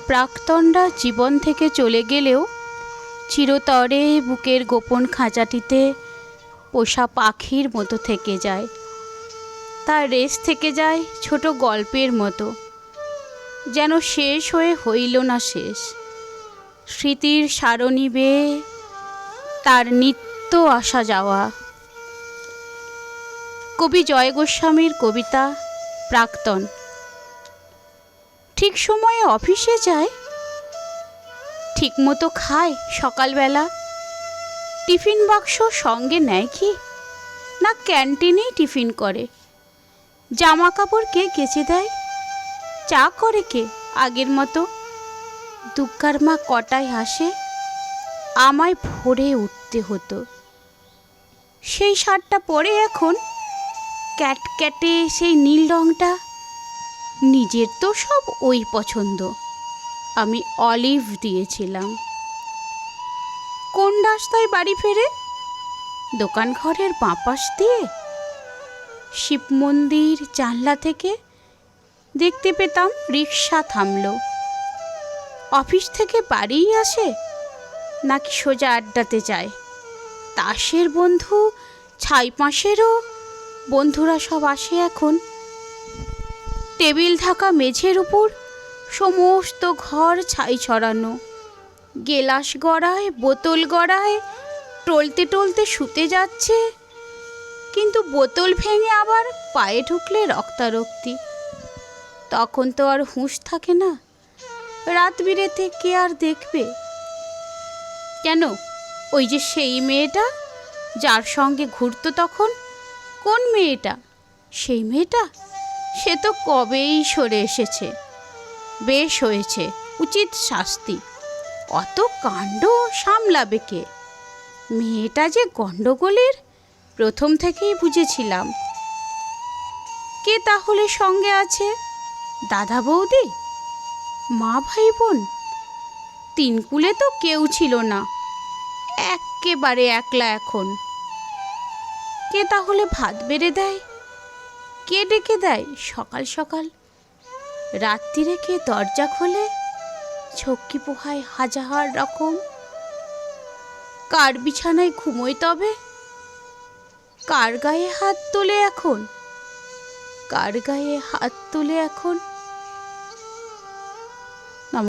প্রাক্তনরা জীবন থেকে চলে গেলেও চিরতরে বুকের গোপন খাঁচাটিতে পোষা পাখির মতো থেকে যায়। তার রেশ থেকে যায় ছোট গল্পের মতো, যেন শেষ হয়ে হইল না শেষ। স্মৃতির সারণী বেয়ে তার নিত্য আসা যাওয়া। কবি জয় গোস্বামীর কবিতা প্রাক্তন। ঠিক সময়ে অফিসে যায়, ঠিক মতো খায় সকালবেলা, টিফিন বাক্স সঙ্গে নেয় কি না ক্যান্টিনেই টিফিন করে। জামা কাপড় কে কেচে দেয়, চা করে কে আগের মতো। দুগ্গার মা কটায় হাসে, আমায় ভোরে উঠতে হতো। সেই শার্টটা পরে এখন ক্যাটক্যাটে সেই নীল রঙটা। নিজের তো সব ওই পছন্দ, আমি অলিভ দিয়েছিলাম। কোন রাস্তায় বাড়ি ফেরে, দোকান ঘরের বাঁ পাশ দিয়ে। শিব মন্দির জানলা থেকে দেখতে পেতাম রিকশা থামলো। অফিস থেকে বাড়িই আসে নাকি সোজা আড্ডাতে যায়। তাসের বন্ধু, ছাই পাশেরও বন্ধুরা সব আসে এখন। টেবিল ঢাকা মেঝের উপর সমস্ত ঘর ছাই ছড়ানো। গেলাস গড়ায়, বোতল গড়ায়, টলতে টলতে শুতে যাচ্ছে, কিন্তু বোতল ভেঙে আবার পায়ে ঢুকলে রক্তারক্তি। তখন তো আর হুঁশ থাকে না, রাত বিরেতে কে আর দেখবে। কেন, ওই যে সেই মেয়েটা যার সঙ্গে ঘুরতো তখন, কোন মেয়েটা? সেই মেয়েটা, সে তো কবেই সরে এসেছে। বেশ হয়েছে, উচিত শাস্তি। অত কাণ্ড সামলাবে কে? মেয়েটা যে গণ্ডগোলের প্রথম থেকেই বুঝেছিলাম। কে তাহলে সঙ্গে আছে? দাদা বৌদি, মা ভাই বোন? তিনকুলে তো কেউ ছিল না, একেবারে একলা এখন। কে তাহলে ভাত বেড়ে দেয়? কে ডেকে দেয় সকাল সকাল? রাত্রিরে কে দরজা খোলে? ঝক্কি পোহায় হাজার রকম। কার বিছানায় ঘুমোয় তবে? কার গায়ে হাত তোলে এখন? কার গায়ে হাত তোলে এখন?